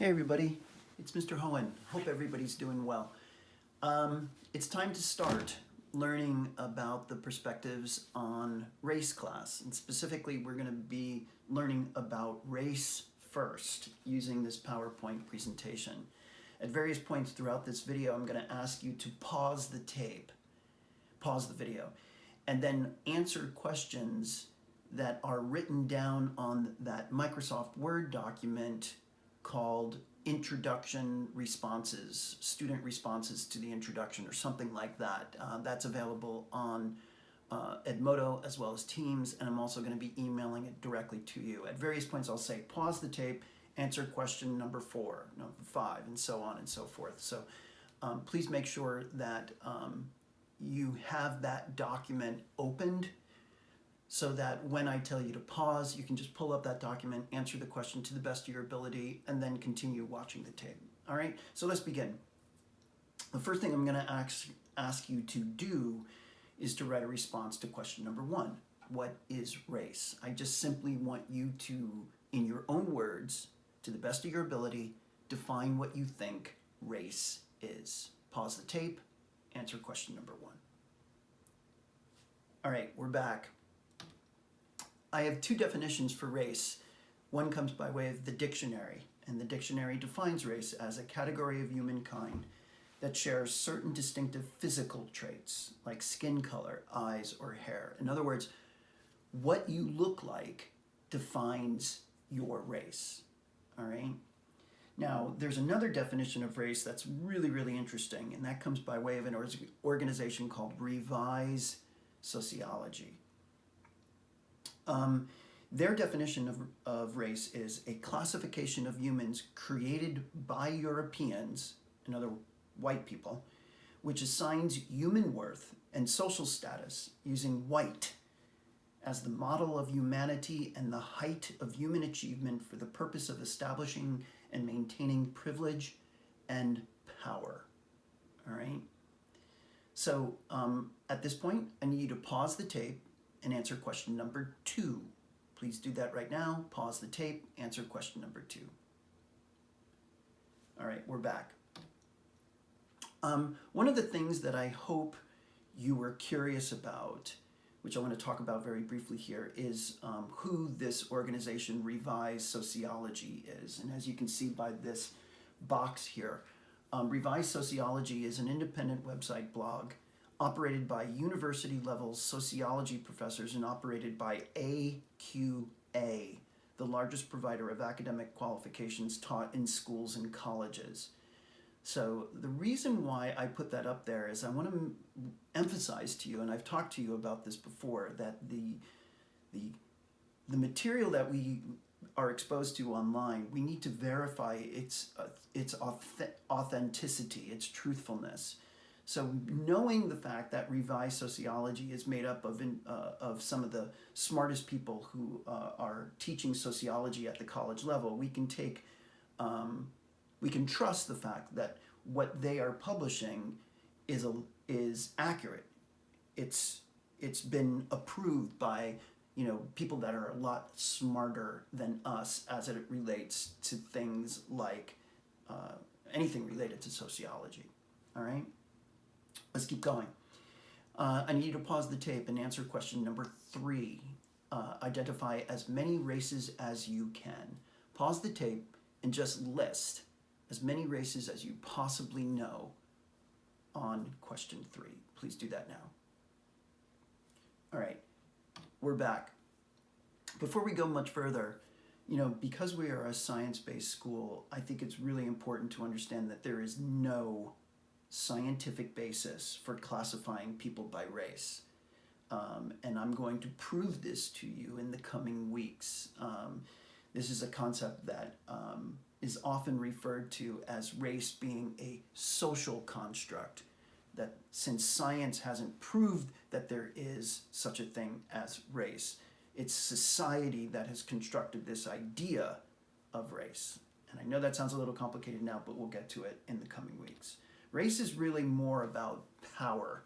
Hey everybody, it's Mr. Hoin. Hope everybody's doing well. It's time to start learning about the perspectives on race class, and specifically we're going to be learning about race first using this PowerPoint presentation. At various points throughout this video, I'm going to ask you to pause the tape, pause the video, and then answer questions that are written down on that Microsoft Word document called introduction responses, student responses to the introduction or something like that. That's available on Edmodo as well as Teams, and I'm also going to be emailing it directly to you. At various points I'll say pause the tape, answer question number 4, number 5, and so on and so forth. So please make sure that you have that document opened so that when I tell you to pause, you can just pull up that document, answer the question to the best of your ability, and then continue watching the tape. All right, so let's begin. The first thing I'm going to ask you to do is to write a response to question number 1. What is race? I just simply want you to, in your own words, to the best of your ability, define what you think race is. Pause the tape, answer question number 1. All right, we're back. I have 2 definitions for race. One comes by way of the dictionary, and the dictionary defines race as a category of humankind that shares certain distinctive physical traits like skin color, eyes, or hair. In other words, what you look like defines your race. All right? Now, there's another definition of race that's really, really interesting, and that comes by way of an organization called Revise Sociology. Their definition of race is a classification of humans created by Europeans, and other white people, which assigns human worth and social status using white as the model of humanity and the height of human achievement for the purpose of establishing and maintaining privilege and power. All right? So at this point, I need you to pause the tape and answer question number 2. Please do that right now. Pause the tape, answer question number 2. All right, we're back. One of the things that I hope you were curious about, which I want to talk about very briefly here, is who this organization Revise Sociology is. And as you can see by this box here, Revise Sociology is an independent website blog operated by university-level sociology professors and operated by AQA, the largest provider of academic qualifications taught in schools and colleges. So the reason why I put that up there is I want to emphasize to you, and I've talked to you about this before, that the material that we are exposed to online, we need to verify its authenticity, its truthfulness. So knowing the fact that Revise Sociology is made up of some of the smartest people who are teaching sociology at the college level, we can trust the fact that what they are publishing is accurate. It's been approved by people that are a lot smarter than us as it relates to things like anything related to sociology. All right. Let's keep going. I need you to pause the tape and answer question number 3. Identify as many races as you can. Pause the tape and just list as many races as you possibly know on question 3. Please do that now. All right, we're back. Before we go much further, because we are a science-based school, I think it's really important to understand that there is no scientific basis for classifying people by race. And I'm going to prove this to you in the coming weeks. This is a concept that is often referred to as race being a social construct, that since science hasn't proved that there is such a thing as race, it's society that has constructed this idea of race. And I know that sounds a little complicated now, but we'll get to it in the coming weeks. Race is really more about power,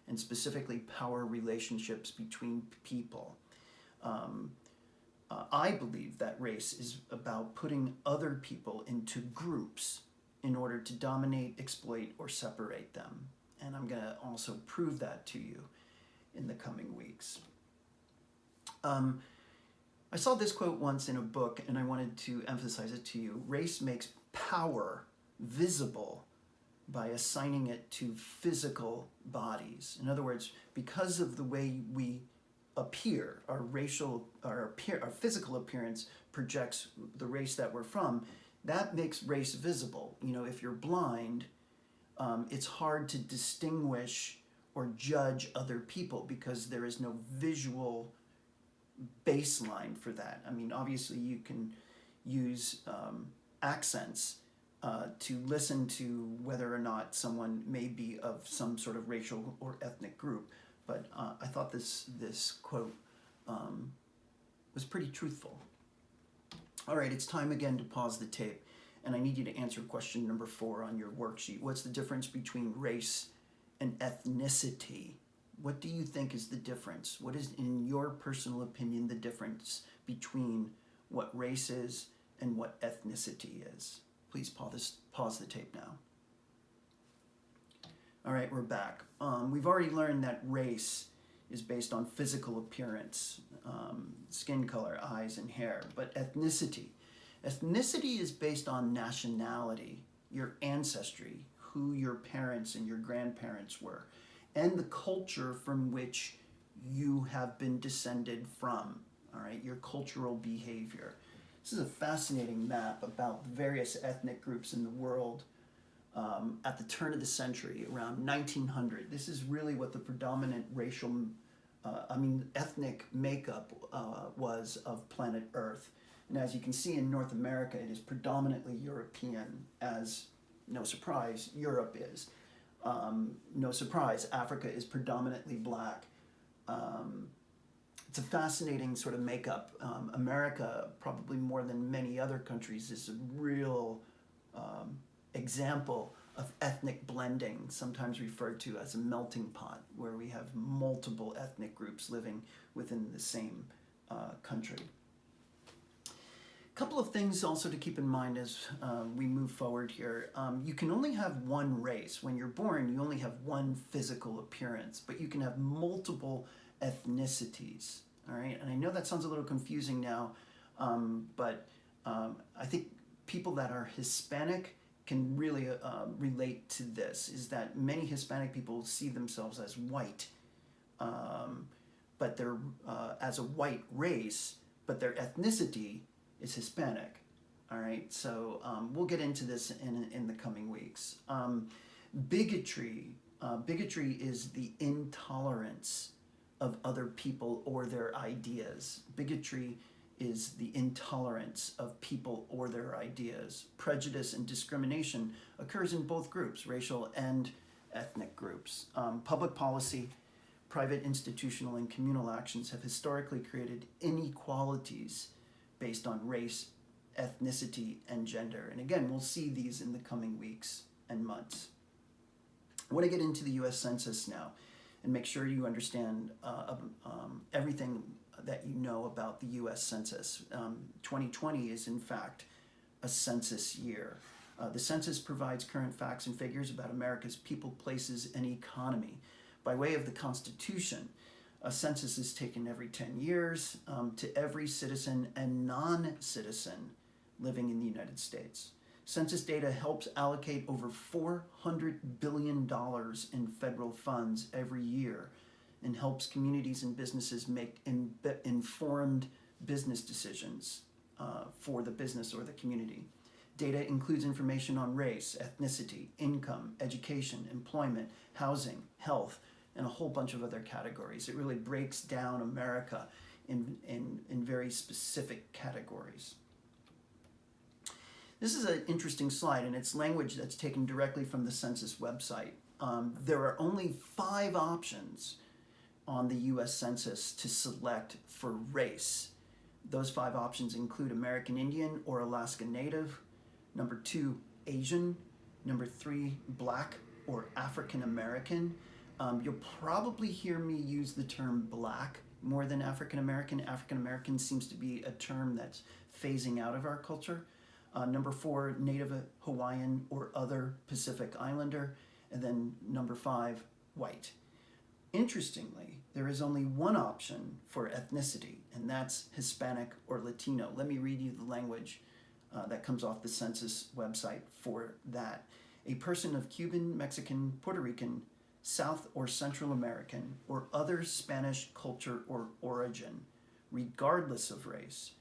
and specifically power relationships between people. I believe that race is about putting other people into groups in order to dominate, exploit, or separate them. And I'm going to also prove that to you in the coming weeks. I saw this quote once in a book, and I wanted to emphasize it to you. Race makes power visible by assigning it to physical bodies. In other words, because of the way we appear, our physical appearance projects the race that we're from, that makes race visible. You know, if you're blind, it's hard to distinguish or judge other people because there is no visual baseline for that. I mean, obviously you can use accents to listen to whether or not someone may be of some sort of racial or ethnic group. But I thought this quote was pretty truthful. All right, it's time again to pause the tape, and I need you to answer question number 4 on your worksheet. What's the difference between race and ethnicity? What do you think is the difference? What is, in your personal opinion, the difference between what race is and what ethnicity is? Please pause the tape now. All right, we're back. We've already learned that race is based on physical appearance, skin color, eyes, and hair. But ethnicity is based on nationality, your ancestry, who your parents and your grandparents were, and the culture from which you have been descended from, all right, your cultural behavior. This is a fascinating map about various ethnic groups in the world at the turn of the century, around 1900. This is really what the predominant ethnic makeup was of planet Earth. And as you can see in North America, it is predominantly European, as, no surprise, Europe is. No surprise, Africa is predominantly black. It's a fascinating sort of makeup. America, probably more than many other countries, is a real example of ethnic blending, sometimes referred to as a melting pot, where we have multiple ethnic groups living within the same country. A couple of things also to keep in mind as we move forward here. You can only have one race. When you're born, you only have one physical appearance, but you can have multiple ethnicities. All right, and I know that sounds a little confusing now, but I think people that are Hispanic can really relate to this, is that many Hispanic people see themselves as white, but they're as a white race, but their ethnicity is Hispanic. All right, so we'll get into this in the coming weeks. Bigotry is the intolerance of other people or their ideas. Bigotry is the intolerance of people or their ideas. Prejudice and discrimination occurs in both groups, racial and ethnic groups. Public policy, private institutional and communal actions have historically created inequalities based on race, ethnicity, and gender. And again, we'll see these in the coming weeks and months. I want to get into the U.S. Census now and make sure you understand everything that you know about the U.S. Census. 2020 is, in fact, a census year. The census provides current facts and figures about America's people, places, and economy. By way of the Constitution, a census is taken every 10 years to every citizen and non-citizen living in the United States. Census data helps allocate over $400 billion in federal funds every year and helps communities and businesses make informed business decisions for the business or the community. Data includes information on race, ethnicity, income, education, employment, housing, health, and a whole bunch of other categories. It really breaks down America in very specific categories. This is an interesting slide, and it's language that's taken directly from the census website. There are only 5 options on the U.S. Census to select for race. Those 5 options include American Indian or Alaska Native, number 2, Asian, number 3, Black or African American. You'll probably hear me use the term Black more than African American. African American seems to be a term that's phasing out of our culture. Number 4, Native Hawaiian or other Pacific Islander. And then number 5, white. Interestingly, there is only one option for ethnicity, and that's Hispanic or Latino. Let me read you the language that comes off the census website for that. A person of Cuban, Mexican, Puerto Rican, South or Central American, or other Spanish culture or origin, regardless of race.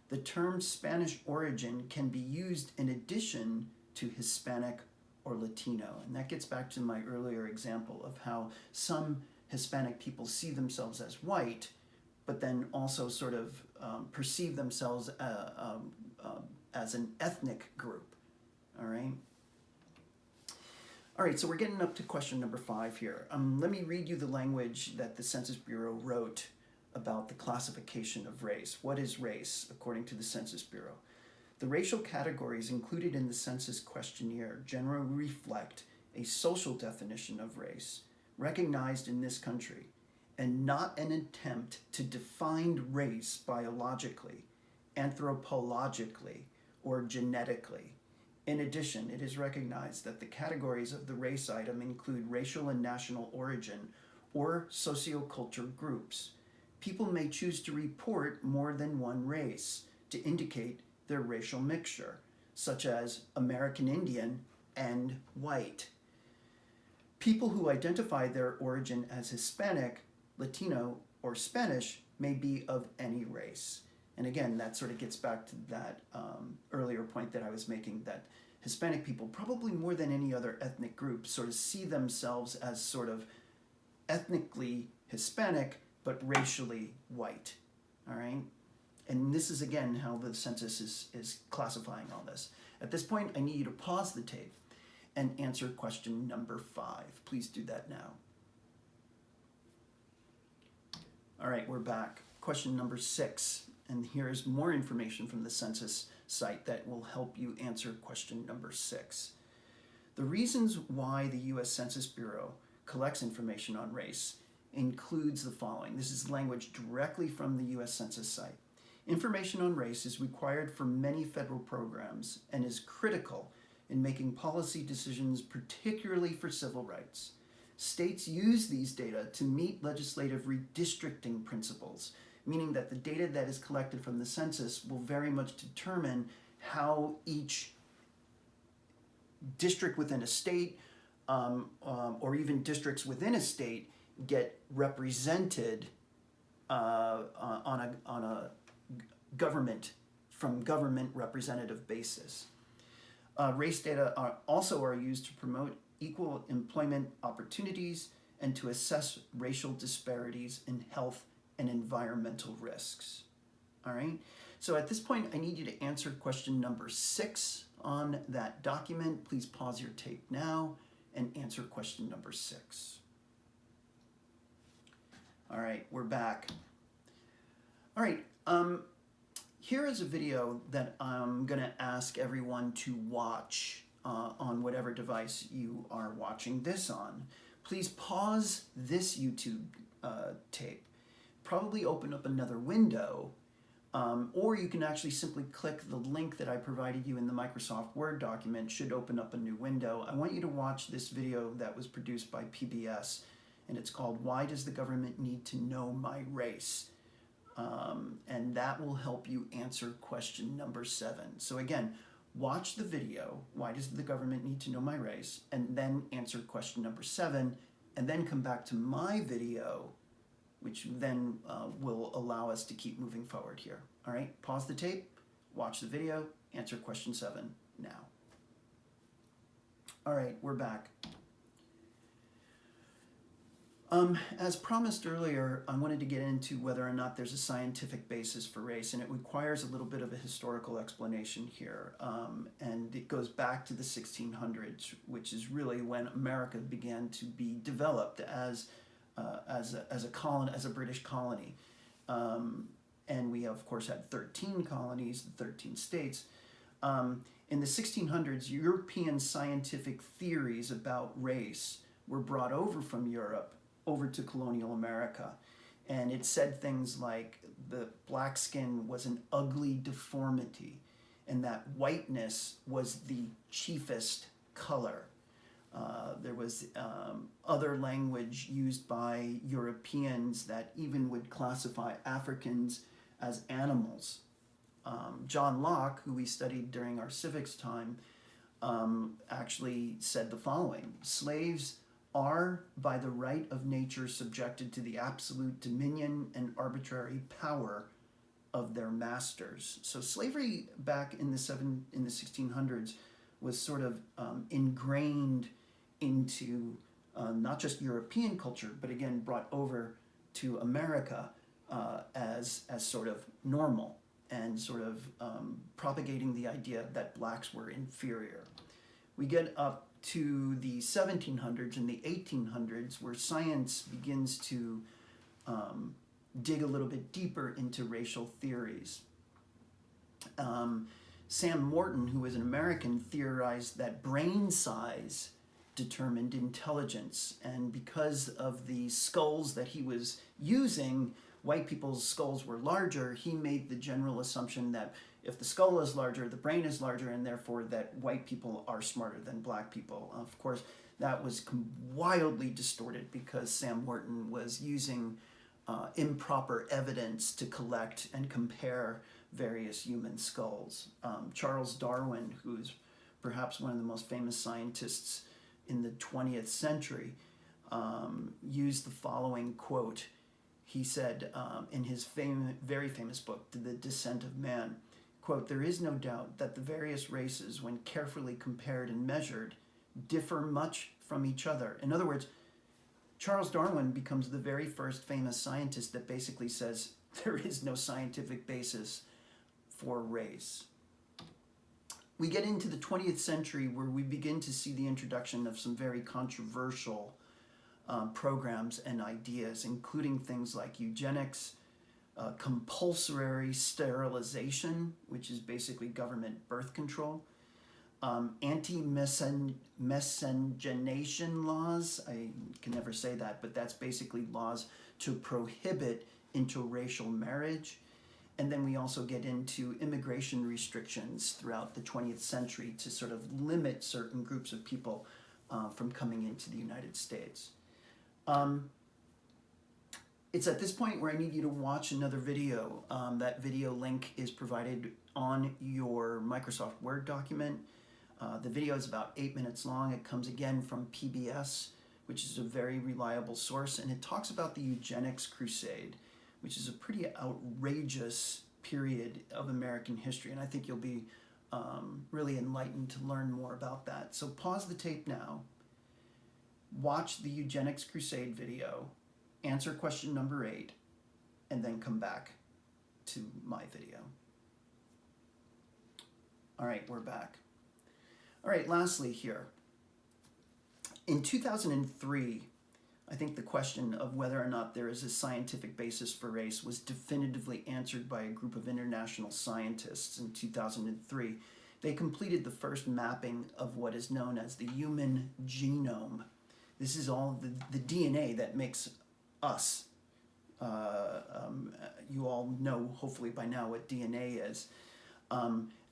The term Spanish origin can be used in addition to Hispanic or Latino. And that gets back to my earlier example of how some Hispanic people see themselves as white, but then also sort of perceive themselves as an ethnic group. All right? All right, so we're getting up to question number 5 here. Let me read you the language that the Census Bureau wrote about the classification of race. What is race, according to the Census Bureau? The racial categories included in the census questionnaire generally reflect a social definition of race recognized in this country, and not an attempt to define race biologically, anthropologically, or genetically. In addition, it is recognized that the categories of the race item include racial and national origin or sociocultural groups. People may choose to report more than one race to indicate their racial mixture, such as American Indian and white. People who identify their origin as Hispanic, Latino, or Spanish may be of any race. And again, that sort of gets back to that earlier point that I was making, that Hispanic people, probably more than any other ethnic group, sort of see themselves as sort of ethnically Hispanic, but racially white. All right? And this is, again, how the census is classifying all this. At this point, I need you to pause the tape and answer question number 5. Please do that now. All right, we're back. Question number 6. And here's more information from the census site that will help you answer question number 6. The reasons why the U.S. Census Bureau collects information on race includes the following. This is language directly from the U.S. Census site. Information on race is required for many federal programs and is critical in making policy decisions, particularly for civil rights. States use these data to meet legislative redistricting principles, meaning that the data that is collected from the census will very much determine how each district within a state or even districts within a state get represented on a government representative basis. Race data also are used to promote equal employment opportunities and to assess racial disparities in health and environmental risks. All right? So at this point, I need you to answer question number 6 on that document. Please pause your tape now and answer question number 6. All right, we're back. All right, here is a video that I'm gonna ask everyone to watch on whatever device you are watching this on. Please pause this YouTube tape. Probably open up another window, or you can actually simply click the link that I provided you in the Microsoft Word document. Should open up a new window. I want you to watch this video that was produced by PBS, and it's called "Why Does the Government Need to Know My Race?" And that will help you answer question number 7. So again, watch the video, "Why Does the Government Need to Know My Race?" and then answer question number 7, and then come back to my video, which then will allow us to keep moving forward here. All right, pause the tape, watch the video, answer question 7 now. All right, we're back. As promised earlier, I wanted to get into whether or not there's a scientific basis for race, and it requires a little bit of a historical explanation here. And it goes back to the 1600s, which is really when America began to be developed as a British colony. And we, of course, had 13 colonies, 13 states. In the 1600s, European scientific theories about race were brought over from Europe over to colonial America. And it said things like the black skin was an ugly deformity, and that whiteness was the chiefest color. There was other language used by Europeans that even would classify Africans as animals. John Locke, who we studied during our civics time, actually said the following: slaves are by the right of nature subjected to the absolute dominion and arbitrary power of their masters. So slavery back in the 1600s was sort of ingrained into not just European culture, but again brought over to America as sort of normal, and sort of propagating the idea that blacks were inferior. We get up to the 1700s and the 1800s, where science begins to dig a little bit deeper into racial theories. Sam Morton, who was an American, theorized that brain size determined intelligence, and because of the skulls that he was using, white people's skulls were larger. He made the general assumption that if the skull is larger, the brain is larger, and therefore that white people are smarter than black people. Of course, that was wildly distorted because Sam Morton was using improper evidence to collect and compare various human skulls. Charles Darwin, who's perhaps one of the most famous scientists in the 20th century, used the following quote. He said in his very famous book, The Descent of Man, quote, "There is no doubt that the various races, when carefully compared and measured, differ much from each other." In other words, Charles Darwin becomes the very first famous scientist that basically says there is no scientific basis for race. We get into the 20th century where we begin to see the introduction of some very controversial programs and ideas, including things like eugenics, compulsory sterilization, which is basically government birth control, anti-miscegenation laws. I can never say that, but that's basically laws to prohibit interracial marriage. And then we also get into immigration restrictions throughout the 20th century to sort of limit certain groups of people from coming into the United States. It's at this point where I need you to watch another video. That video link is provided on your Microsoft Word document. The video is about 8 minutes long. It comes again from PBS, which is a very reliable source, and it talks about the eugenics crusade, which is a pretty outrageous period of American history, and I think you'll be really enlightened to learn more about that. So pause the tape now, watch the eugenics crusade video, answer question number 8, and then come back to my video. All right, we're back. All right, lastly here. In 2003, I think the question of whether or not there is a scientific basis for race was definitively answered by a group of international scientists in 2003. They completed the first mapping of what is known as the human genome. This is all the DNA that makes us. You all know, hopefully by now, what DNA is.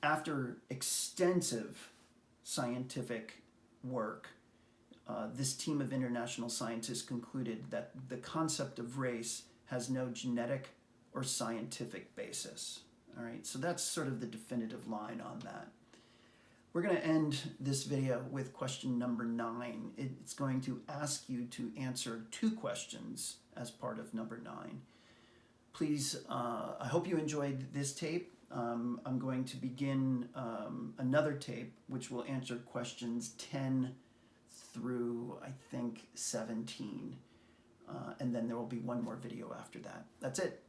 After extensive scientific work, this team of international scientists concluded that the concept of race has no genetic or scientific basis. All right, so that's sort of the definitive line on that. We're going to end this video with question number 9. It's going to ask you to answer 2 questions as part of number 9. Please, I hope you enjoyed this tape. I'm going to begin another tape which will answer questions 10 through, I think, 17. And then there will be one more video after that. That's it.